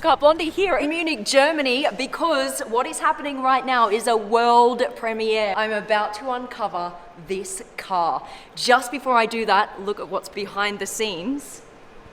Car Blondie here in Munich, Germany, because what is happening right now is a world premiere. I'm about to uncover this car. Just before I do that, look at what's behind the scenes.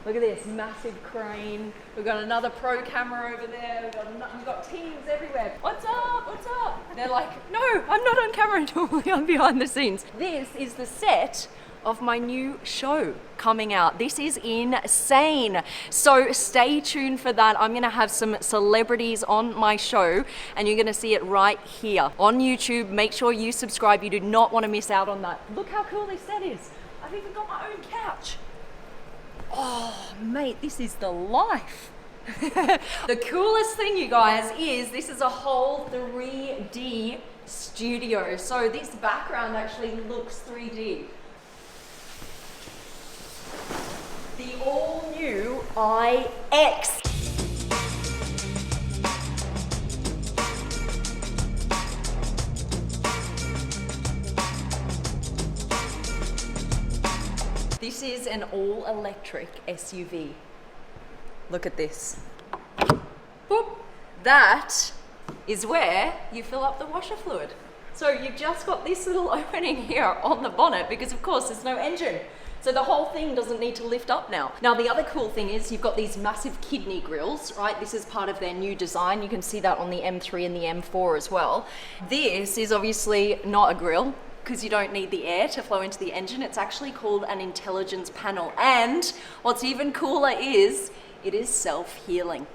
Look at this massive crane. We've got another pro camera over there. We've got teams everywhere. What's up? What's up? And they're like, no, I'm not on camera. Normally I'm behind the scenes. This is the set of my new show coming out. This is insane. So stay tuned for that. I'm gonna have some celebrities on my show and you're gonna see it right here on YouTube. Make sure you subscribe. You do not want to miss out on that. Look how cool this set is. I've even got my own couch. Oh, mate, this is the life. The coolest thing, you guys, is this is a whole 3D studio. So this background actually looks 3D. The all-new iX. This is an all-electric SUV. Look at this. Boop. That is where you fill up the washer fluid. So you've just got this little opening here on the bonnet because of course there's no engine. So the whole thing doesn't need to lift up now. Now the other cool thing is you've got these massive kidney grills, right? This is part of their new design. You can see that on the M3 and the M4 as well. This is obviously not a grill because you don't need the air to flow into the engine. It's actually called an intelligence panel. And what's even cooler is it is self-healing.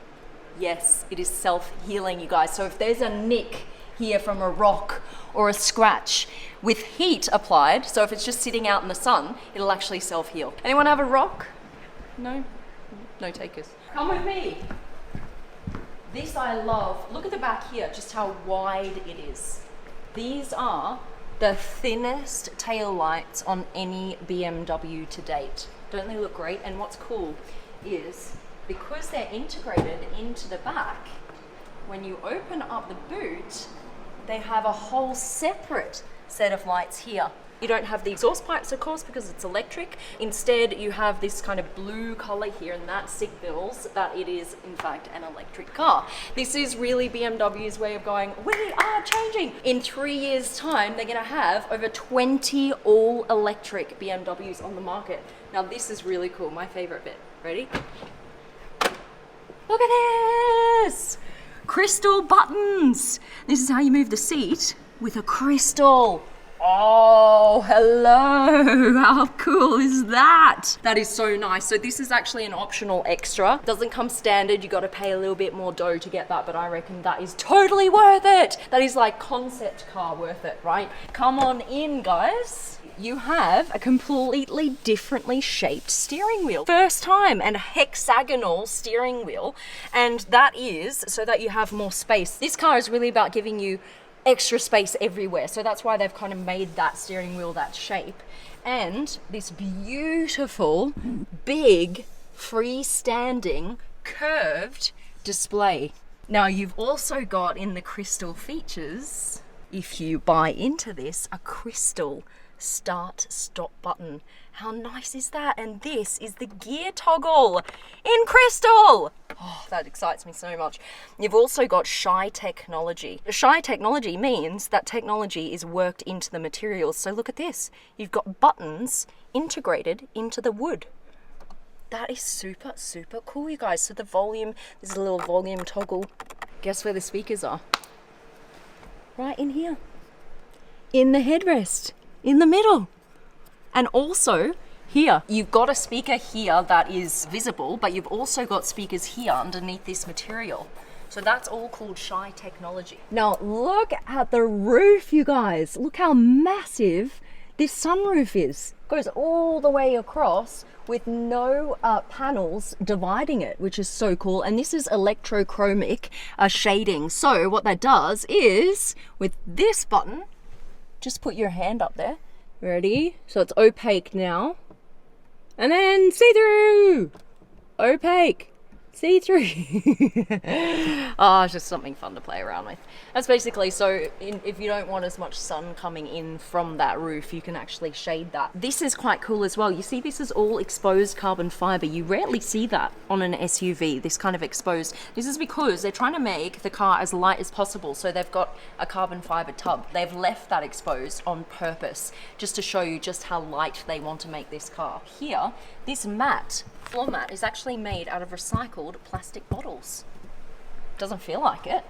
Yes, it is self-healing, you guys. So if there's a nick here from a rock or a scratch with heat applied, so if it's just sitting out in the sun, it'll actually self-heal. Anyone have a rock? No? No takers. Come with me. This I love. Look at the back here, just how wide it is. These are the thinnest tail lights on any BMW to date. Don't they look great? And what's cool is because they're integrated into the back, when you open up the boot, they have a whole separate set of lights here. You don't have the exhaust pipes, of course, because it's electric. Instead, you have this kind of blue color here, and that signals that it is, in fact, an electric car. This is really BMW's way of going, we are changing. In 3 years' time, they're gonna have over 20 all-electric BMWs on the market. Now, this is really cool, my favorite bit. Ready? Look at this! Crystal buttons. This is how you move the seat with a crystal. Oh, hello. How cool is that? That is so nice. So this is actually an optional extra. Doesn't come standard. You got to pay a little bit more dough to get that, but I reckon that is totally worth it. That is like concept car worth it, right? Come on in, guys. You have a completely differently shaped steering wheel. First time, and a hexagonal steering wheel. And that is so that you have more space. This car is really about giving you extra space everywhere. So that's why they've kind of made that steering wheel that shape. And this beautiful, big, freestanding, curved display. Now you've also got in the crystal features, if you buy into this, a crystal start stop button. How nice is that? And this is the gear toggle in crystal. Oh, that excites me so much. You've also got Shy technology. Shy technology means that technology is worked into the materials. So look at this. You've got buttons integrated into the wood. That is super, super cool, you guys. So the volume, there's a little volume toggle. Guess where the speakers are? Right in here. In the headrest. In the middle. And also here, you've got a speaker here that is visible, but you've also got speakers here underneath this material. So that's all called Shy technology. Now look at the roof, you guys. Look how massive this sunroof is. It goes all the way across with no panels dividing it, which is so cool. And this is electrochromic shading. So what that does is, with this button, just put your hand up there. Ready? So it's opaque now. And then see-through! Opaque. See-through. Oh, it's just something fun to play around with. That's basically, so if you don't want as much sun coming in from that roof, you can actually shade that. This is quite cool as well. You see, this is all exposed carbon fiber. You rarely see that on an SUV, this kind of exposed. This is because they're trying to make the car as light as possible, so they've got a carbon fiber tub. They've left that exposed on purpose, just to show you just how light they want to make this car. Here, this floor mat is actually made out of recycled plastic bottles. Doesn't feel like it.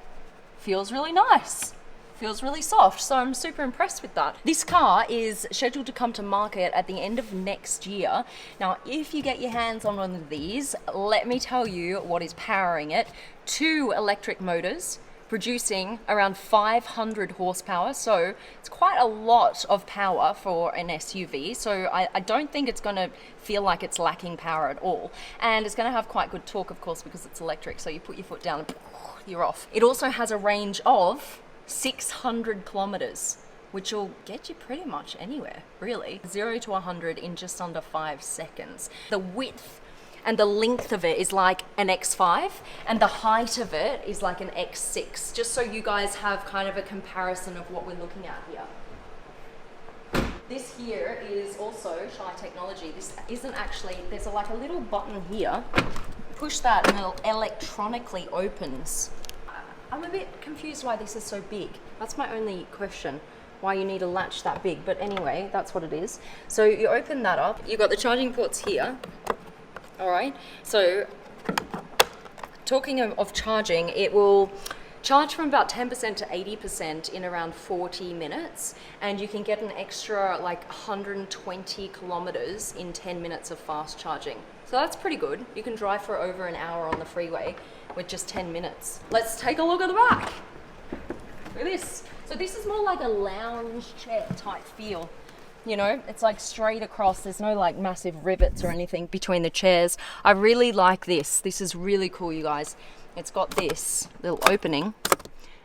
Feels really nice. Feels really soft, so I'm super impressed with that. This car is scheduled to come to market at the end of next year. Now, if you get your hands on one of these, let me tell you what is powering it. 2 electric motors, producing around 500 horsepower, so it's quite a lot of power for an SUV, so I don't think it's going to feel like it's lacking power at all. And it's going to have quite good torque, of course, because it's electric, so you put your foot down and you're off. It also has a range of 600 kilometers, which will get you pretty much anywhere, really. 0 to 100 in just under 5 seconds. The width and the length of it is like an X5, and the height of it is like an X6, just so you guys have kind of a comparison of what we're looking at here. This here is also Shy Technology. This isn't actually, there's like a little button here. Push that and it electronically opens. I'm a bit confused why this is so big. That's my only question, why you need a latch that big, but anyway, that's what it is. So you open that up, you've got the charging ports here. All right, so talking of charging, it will charge from about 10% to 80% in around 40 minutes, and you can get an extra like 120 kilometers in 10 minutes of fast charging. So that's pretty good. You can drive for over an hour on the freeway with just 10 minutes. Let's take a look at the back. Look at this. So this is more like a lounge chair type feel. You know, it's like straight across. There's no like massive rivets or anything between the chairs. I really like this. This is really cool, you guys. It's got this little opening,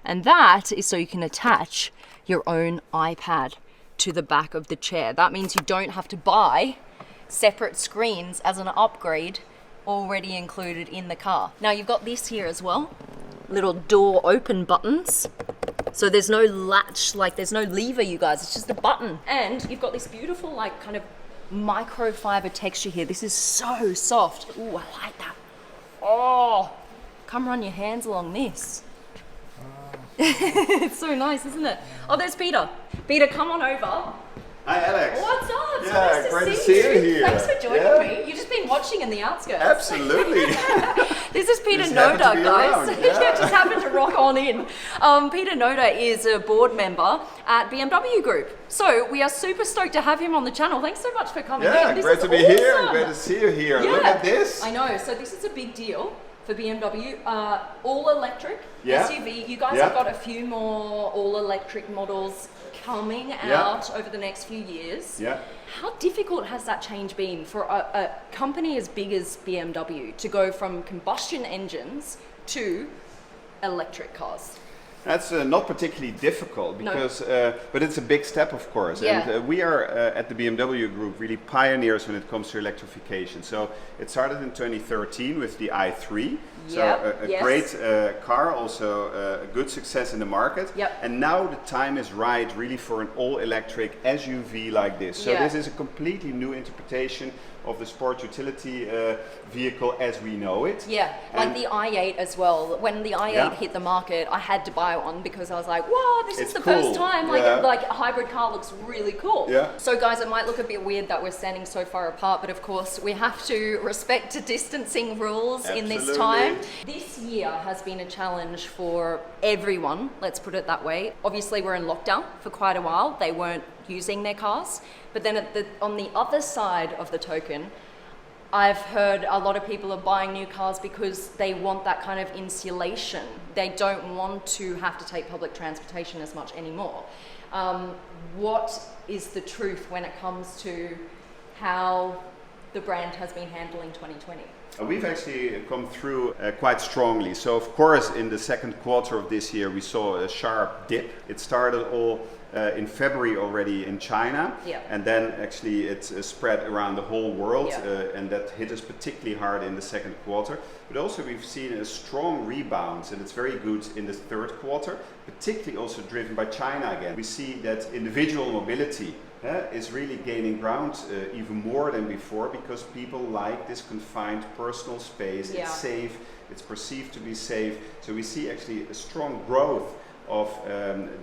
and that is so you can attach your own iPad to the back of the chair. That means you don't have to buy separate screens as an upgrade already included in the car. Now you've got this here as well, little door open buttons. So there's no latch, like there's no lever, you guys, it's just a button. And you've got this beautiful like kind of microfiber texture here. This is so soft. Ooh, I like that. Oh, come run your hands along this. It's so nice, isn't it? Oh, there's Peter. Peter, come on over. Hi, Alex. What's up? It's Yeah, nice great to to see see you here. Thanks for joining Yeah. me. You've just been watching in the outskirts. Absolutely. This is Pieter Just Nota, happened to be guys. around, Yeah, yeah. just happened to rock on in. Pieter Nota is a board member at BMW Group. So we are super stoked to have him on the channel. Thanks so much for coming Yeah, in. This great is to be here. awesome. Great to see you here. Yeah. Look at this. I know. So this is a big deal for BMW. All electric Yeah. SUV. You guys Yeah. have got a few more all electric models coming out over the next few years. Yeah. How difficult has that change been for a company as big as BMW to go from combustion engines to electric cars? That's not particularly difficult because, but it's a big step, of course. Yeah. And we are at the BMW Group really pioneers when it comes to electrification. So it started in 2013 with the i3. So Yep, a yes. great car, also a good success in the market. Yep. And now the time is right really for an all-electric SUV like this. So Yeah. this is a completely new interpretation of the sport utility vehicle as we know it. Yeah, like And the i8 as well. When the i8 Yeah. hit the market, I had to buy one because I was like, "Wow, this It's is the cool, first time yeah. like a hybrid car looks really cool." Yeah. So guys, it might look a bit weird that we're standing so far apart, but of course we have to respect the distancing rules in this Absolutely. time. This year has been a challenge for everyone, let's put it that way. Obviously we're in lockdown for quite a while. They weren't using their cars. But then on the other side of the token, I've heard a lot of people are buying new cars because they want that kind of insulation. They don't want to have to take public transportation as much anymore. What is the truth when it comes to how the brand has been handling 2020? We've actually come through quite strongly. So of course in the second quarter of this year we saw a sharp dip. It started all in February already in China, Yeah. and then actually it's spread around the whole world, Yeah. and that hit us particularly hard in the second quarter. But also we've seen a strong rebound, and it's very good in the third quarter, particularly also driven by China again. We see that individual mobility is really gaining ground even more than before, because people like this confined personal space. Yeah. It's safe, it's perceived to be safe. So we see actually a strong growth of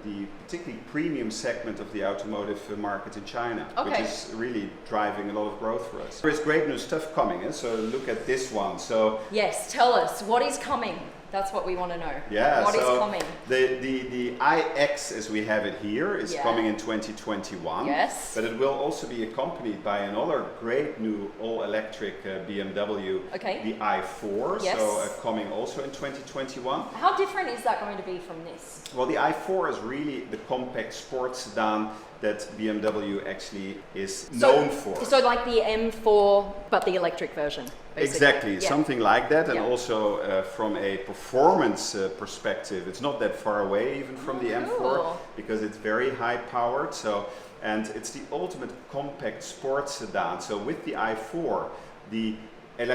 the particularly premium segment of the automotive market in China, which Okay. is really driving a lot of growth for us. There is great new stuff coming, so look at this one. So Yes, tell us, what is coming? That's what we want to know. yeah, What is so coming? the iX, as we have it here, is Yeah. coming in 2021. Yes. But it will also be accompanied by another great new all-electric BMW, Okay. the i4, Yes. so coming also in 2021. How different is that going to be from this? Well, the i4 is really the compact sports sedan that BMW actually is known for. So like the M4, but the electric version, basically. Exactly, Yeah. something like that, and Yeah. also from a performance perspective, it's not that far away even from the M4, Cool. because it's very high powered. So, and it's the ultimate compact sports sedan. So with the i4, the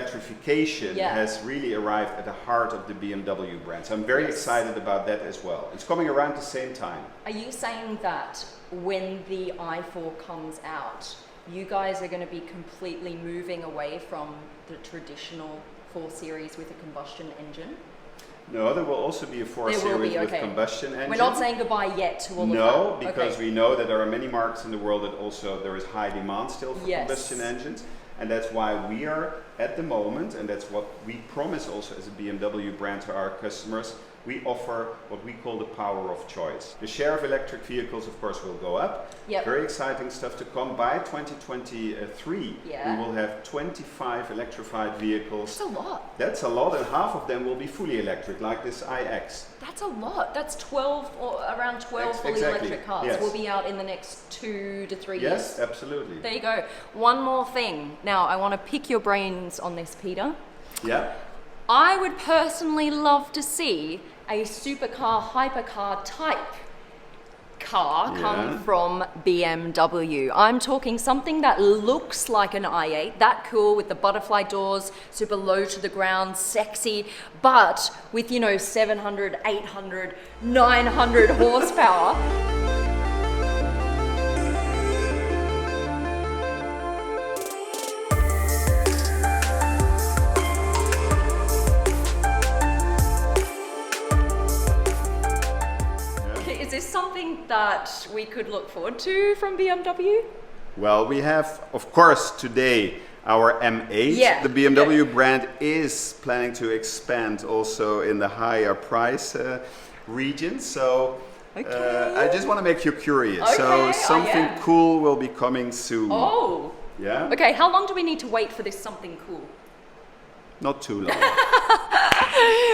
electrification Yeah. has really arrived at the heart of the BMW brand. So I'm very Yes. excited about that as well. It's coming around the same time. Are you saying that when the i4 comes out, you guys are going to be completely moving away from the traditional 4 Series with a combustion engine? No, there will also be a 4 There will Series be, with okay. combustion engine. We're not saying goodbye yet to all of that. No, because Okay. we know that there are many markets in the world that also there is high demand still for Yes. combustion engines. And that's why we are at the moment, and that's what we promise also as a BMW brand to our customers, we offer what we call the power of choice. The share of electric vehicles, of course, will go up. Yep. Very exciting stuff to come. By 2023, Yeah. we will have 25 electrified vehicles. That's a lot. That's a lot, and half of them will be fully electric, like this iX. That's a lot. That's 12 or around 12 fully Exactly. electric cars. Yes. Will be out in the next 2 to 3 Yes, years. absolutely. There you go. One more thing. Now, I want to pick your brains on this, Peter. Yeah. I would personally love to see a supercar, hypercar type car come Yeah. from BMW. I'm talking something that looks like an i8, that cool with the butterfly doors, super low to the ground, sexy, but with, 700, 800, 900 horsepower. Is this something that we could look forward to from BMW? Well, we have, of course, today our M8. Yeah. The BMW brand is planning to expand also in the higher price region. So Okay. I just want to make you curious. Okay, So I something am. cool will be coming soon. Oh. Yeah? Okay, how long do we need to wait for this something cool? Not too long.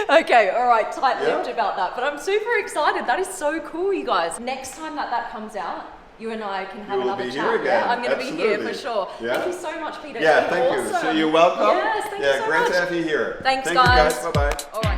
Okay, all right, tight-lipped Yeah. about that. But I'm super excited. That is so cool, you guys. Next time that comes out, you and I can have You will another be chat. here again. Yeah, I'm going to be here for Absolutely. sure. Yeah. Thank you so much, Peter. Yeah, It's been thank you. So awesome. you're welcome. Yes, thank yeah, you so great much. to have you here. Thanks, Thank guys. you guys. Bye-bye. All right.